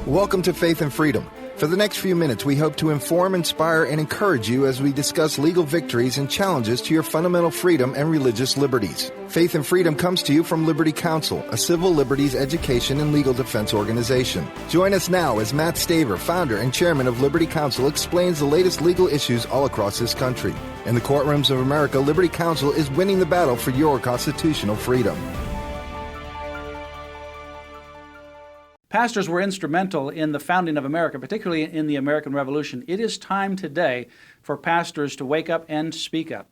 Welcome to Faith and Freedom. For the next few minutes, we hope to inform, inspire, and encourage you as we discuss legal victories and challenges to your fundamental freedom and religious liberties. Faith and Freedom comes to you from Liberty Counsel, a civil liberties education and legal defense organization. Join us now as Mat Staver, founder and chairman of Liberty Counsel, explains the latest legal issues all across this country. In the courtrooms of America, Liberty Counsel is winning the battle for your constitutional freedom. Pastors were instrumental in the founding of America, particularly in the American Revolution. It is time today for pastors to wake up and speak up.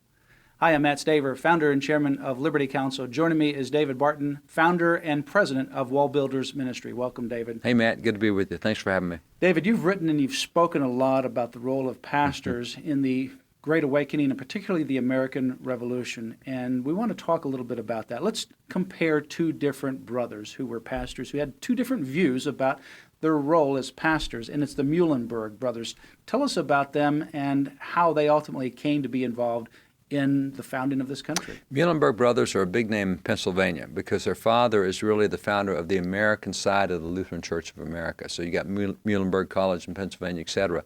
Hi, I'm Mat Staver, founder and chairman of Liberty Counsel. Joining me is David Barton, founder and president of WallBuilders Ministry. Welcome, David. Hey, Matt. Good to be with you. Thanks for having me. David, you've written and you've spoken a lot about the role of pastors in the Great Awakening and particularly the American Revolution, and we want to talk a little bit about that. Let's compare two different brothers who were pastors who had two different views about their role as pastors, and it's the Muhlenberg Brothers. Tell us about them and how they ultimately came to be involved in the founding of this country. Muhlenberg Brothers are a big name in Pennsylvania because their father is really the founder of the American side of the Lutheran Church of America. So you got Muhlenberg College in Pennsylvania, etc.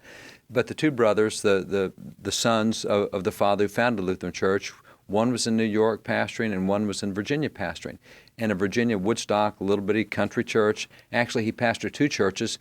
But the two brothers, the sons of the father who founded the Lutheran Church, one was in New York pastoring and one was in Virginia pastoring. And in Virginia, Woodstock, a little bitty country church. Actually, he pastored two churches.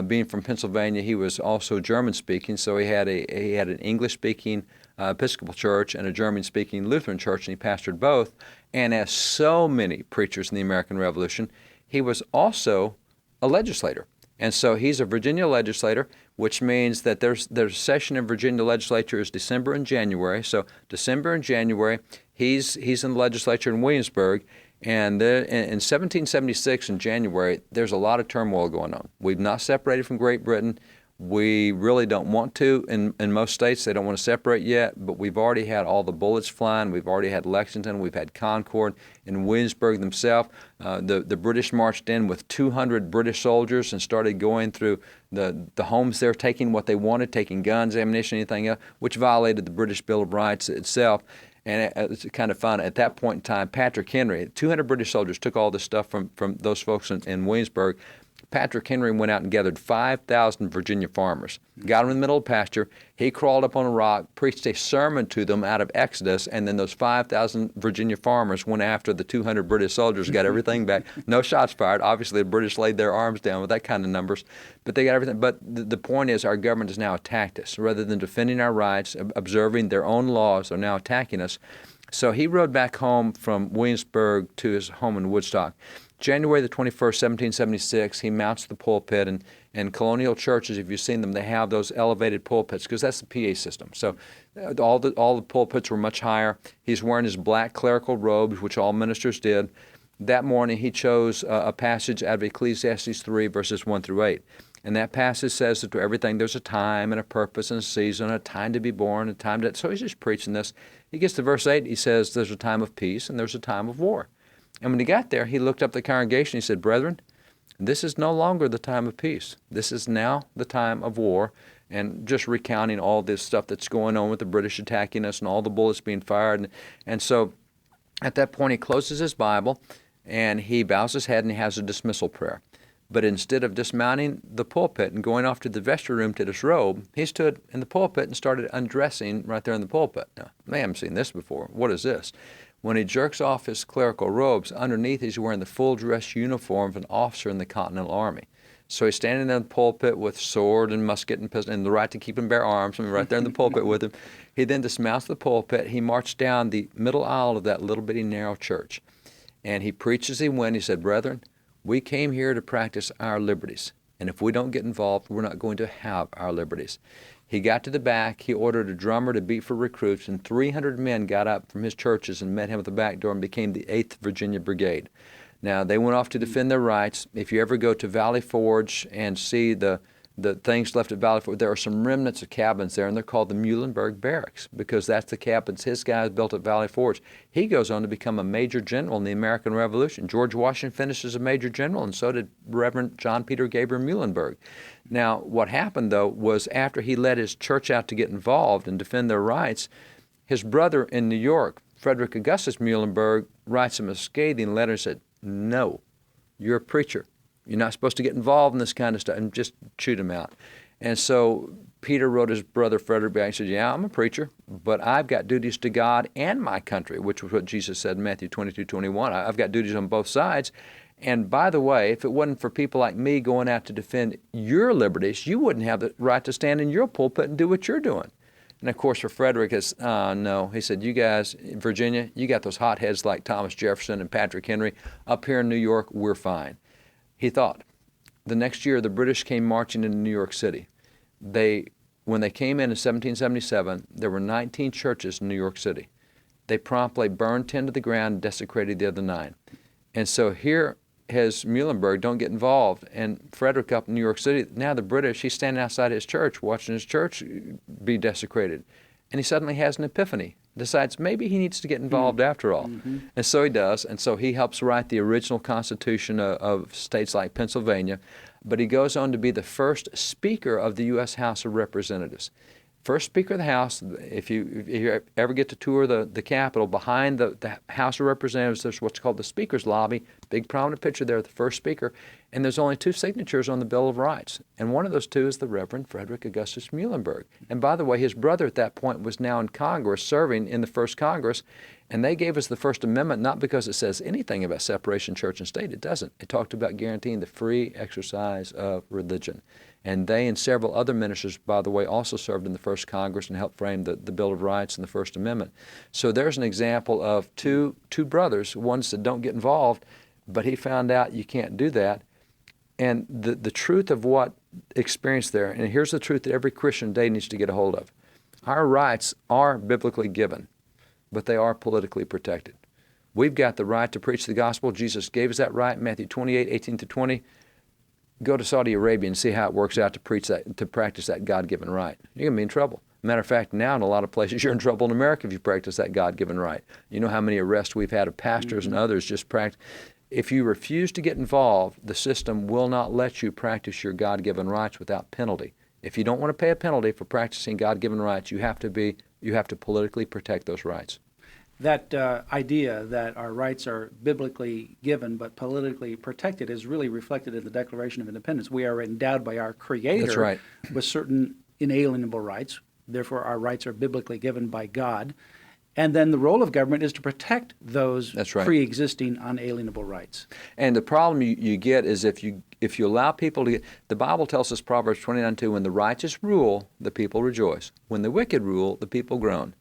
Being from Pennsylvania, he was also German-speaking, so he had an English-speaking Episcopal church and a German-speaking Lutheran church, and he pastored both. And as so many preachers in the American Revolution, he was also a legislator. And so he's a Virginia legislator, which means that their session in Virginia legislature is December and January. So December and January, he's in the legislature in Williamsburg. And in 1776 in January, there's a lot of turmoil going on. We've not separated from Great Britain. We really don't want to. In most states, they don't want to separate yet, but we've already had all the bullets flying. We've already had Lexington. We've had Concord. In Williamsburg themselves, the British marched in with 200 British soldiers and started going through the homes there, taking what they wanted, taking guns, ammunition, anything else, which violated the British Bill of Rights itself. And it's kind of fun. At that point in time, Patrick Henry, 200 British soldiers took all this stuff from those folks in Williamsburg. Patrick Henry went out and gathered 5,000 Virginia farmers, got them in the middle of the pasture. He crawled up on a rock, preached a sermon to them out of Exodus, and then those 5,000 Virginia farmers went after the 200 British soldiers, got everything back. No shots fired. Obviously, the British laid their arms down with that kind of numbers, but they got everything. But the point is our government has now attacked us. Rather than defending our rights, observing their own laws, they're now attacking us. So he rode back home from Williamsburg to his home in Woodstock. January the 21st, 1776, he mounts the pulpit, and colonial churches, if you've seen them, they have those elevated pulpits because that's the PA system. So all the pulpits were much higher. He's wearing his black clerical robes, which all ministers did. That morning he chose a passage out of Ecclesiastes 3, verses 1 through 8. And that passage says that to everything there's a time and a purpose and a season, a time to be born, a time to... So he's just preaching this. He gets to verse 8, he says there's a time of peace and there's a time of war. And when he got there, he looked up the congregation. He said, "Brethren, this is no longer the time of peace. This is now the time of war." And just recounting all this stuff that's going on with the British attacking us and all the bullets being fired. And so at that point, he closes his Bible and he bows his head and he has a dismissal prayer. But instead of dismounting the pulpit and going off to the vestry room to disrobe, he stood in the pulpit and started undressing right there in the pulpit. Now, I haven't seen this before. What is this? When he jerks off his clerical robes, underneath he's wearing the full dress uniform of an officer in the Continental Army. So he's standing in the pulpit with sword and musket and pistol and the right to keep and bear arms. I mean, right there in the pulpit with him. He then dismounts the pulpit. He marched down the middle aisle of that little bitty narrow church. And he preached as he went. He said, "Brethren, we came here to practice our liberties. And if we don't get involved, we're not going to have our liberties." He got to the back, he ordered a drummer to beat for recruits, and 300 men got up from his churches and met him at the back door and became the 8th Virginia Brigade. Now, they went off to defend their rights. If you ever go to Valley Forge and see the things left at Valley Forge, there are some remnants of cabins there, and they're called the Muhlenberg Barracks because that's the cabins his guys built at Valley Forge. He goes on to become a major general in the American Revolution. George Washington finished as a major general, and so did Reverend John Peter Gabriel Muhlenberg. Now, what happened, though, was after he led his church out to get involved and defend their rights, his brother in New York, Frederick Augustus Muhlenberg, writes him a scathing letter and said, "No, you're a preacher. You're not supposed to get involved in this kind of stuff, and just chewed him out. And so Peter wrote his brother Frederick back and said, yeah, I'm a preacher, but I've got duties to God and my country, which was what Jesus said in Matthew 22:21. I've got duties on both sides. And by the way, if it wasn't for people like me going out to defend your liberties, you wouldn't have the right to stand in your pulpit and do what you're doing. And of course, for Frederick, it's, no. He said, you guys in Virginia, you got those hotheads like Thomas Jefferson and Patrick Henry. Up here in New York, we're fine. He thought. The next year, the British came marching into New York City. When they came in 1777, there were 19 churches in New York City. They promptly burned 10 to the ground and desecrated the other 9. And so here has Muhlenberg, don't get involved. And Frederick up in New York City, now the British, he's standing outside his church, watching his church be desecrated. And he suddenly has an epiphany, decides maybe he needs to get involved after all. Mm-hmm. And so he does. And so he helps write the original Constitution of states like Pennsylvania. But he goes on to be the first Speaker of the U.S. House of Representatives. First Speaker of the House. If you ever get to tour the Capitol, behind the House of Representatives, there's what's called the Speaker's Lobby. Big prominent picture there, the first Speaker. And there's only 2 signatures on the Bill of Rights. And one of those 2 is the Reverend Frederick Augustus Muhlenberg. And by the way, his brother at that point was now in Congress, serving in the first Congress. And they gave us the First Amendment not because it says anything about separation of church and state. It doesn't. It talked about guaranteeing the free exercise of religion. And they and several other ministers, by the way, also served in the first Congress and helped frame the Bill of Rights and the First Amendment. So there's an example of two brothers. One said, don't get involved, but he found out you can't do that. And the truth of what experienced there, and here's the truth that every Christian today needs to get a hold of. Our rights are biblically given, but they are politically protected. We've got the right to preach the gospel. Jesus gave us that right, Matthew 28:18-20. Go to Saudi Arabia and see how it works out to practice that God-given right. You're going to be in trouble. Matter of fact, now in a lot of places you're in trouble in America if you practice that God-given right. You know how many arrests we've had of pastors and others just practice. If you refuse to get involved, the system will not let you practice your God-given rights without penalty. If you don't want to pay a penalty for practicing God-given rights, you have to politically protect those rights. That idea that our rights are biblically given but politically protected is really reflected in the Declaration of Independence. We are endowed by our Creator That's right. with certain inalienable rights. Therefore, our rights are biblically given by God. And then the role of government is to protect those pre-existing unalienable rights. And the problem you get is if you allow people to get, the Bible tells us, Proverbs 29:2, when the righteous rule, the people rejoice. When the wicked rule, the people groan.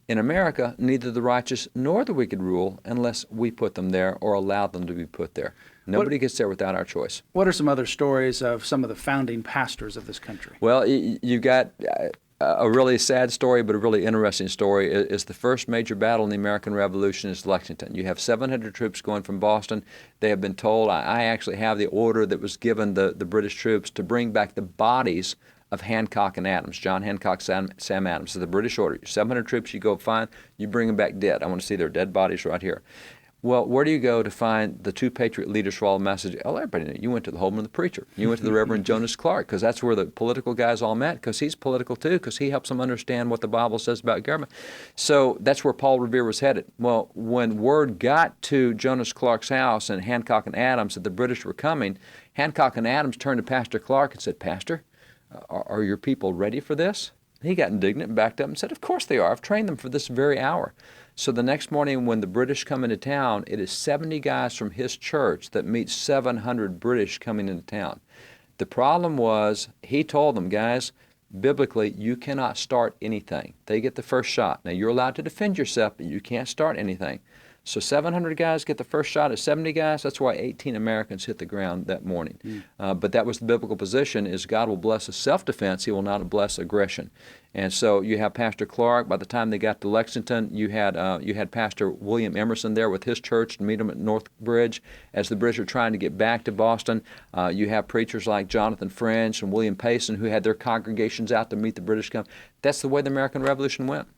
In America, neither the righteous nor the wicked rule unless we put them there or allow them to be put there. Nobody gets there without our choice. What are some other stories of some of the founding pastors of this country? Well, you've got a really sad story, but a really interesting story. Is the first major battle in the American Revolution is Lexington. You have 700 troops going from Boston. They have been told, I actually have the order that was given the British troops to bring back the bodies of Hancock and Adams, John Hancock, Sam Adams. So the British order, 700 troops you go find, you bring them back dead. I want to see their dead bodies right here. Well, where do you go to find the 2 patriot leaders for all the message? Oh, everybody knew. You went to the home of the preacher. You went to the Reverend Jonas Clark, because that's where the political guys all met, because he's political too, because he helps them understand what the Bible says about government. So that's where Paul Revere was headed. Well, when word got to Jonas Clark's house and Hancock and Adams that the British were coming, Hancock and Adams turned to Pastor Clark and said, Pastor, are your people ready for this? He got indignant and backed up and said, of course they are. I've trained them for this very hour. So the next morning when the British come into town, it is 70 guys from his church that meet 700 British coming into town. The problem was, he told them, guys, biblically, you cannot start anything. They get the first shot. Now, you're allowed to defend yourself, but you can't start anything. So 700 guys get the first shot at 70 guys. That's why 18 Americans hit the ground that morning. But that was the biblical position, is God will bless a self-defense. He will not bless aggression. And so you have Pastor Clark. By the time they got to Lexington, you had Pastor William Emerson there with his church to meet them at North Bridge. As the British are trying to get back to Boston, you have preachers like Jonathan French and William Payson who had their congregations out to meet the British come. That's the way the American Revolution went.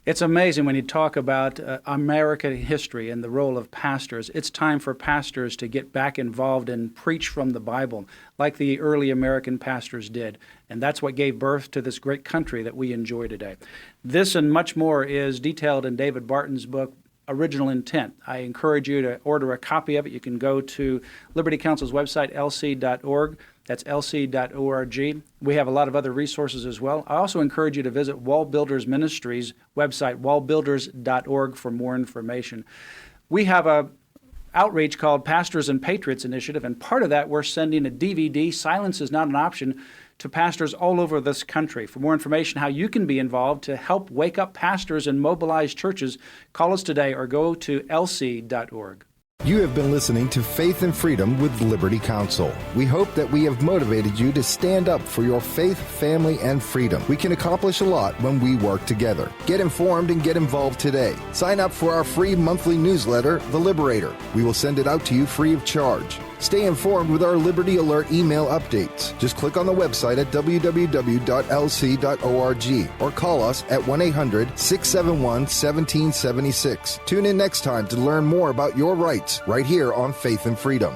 It's amazing when you talk about American history and the role of pastors. It's time for pastors to get back involved and preach from the Bible like the early American pastors did. And that's what gave birth to this great country that we enjoy today. This and much more is detailed in David Barton's book, original intent. I encourage you to order a copy of it. You can go to Liberty Counsel's website, lc.org. That's lc.org. We have a lot of other resources as well. I also encourage you to visit WallBuilders Ministries website, wallbuilders.org, for more information. We have a outreach called Pastors and Patriots Initiative, and part of that, we're sending a DVD, Silence is Not an Option, to pastors all over this country. For more information how you can be involved to help wake up pastors and mobilize churches, call us today or go to lc.org. You have been listening to Faith and Freedom with Liberty Counsel. We hope that we have motivated you to stand up for your faith, family, and freedom. We can accomplish a lot when we work together. Get informed and get involved today. Sign up for our free monthly newsletter, The Liberator. We will send it out to you free of charge. Stay informed with our Liberty Alert email updates. Just click on the website at www.lc.org or call us at 1-800-671-1776. Tune in next time to learn more about your rights right here on Faith and Freedom.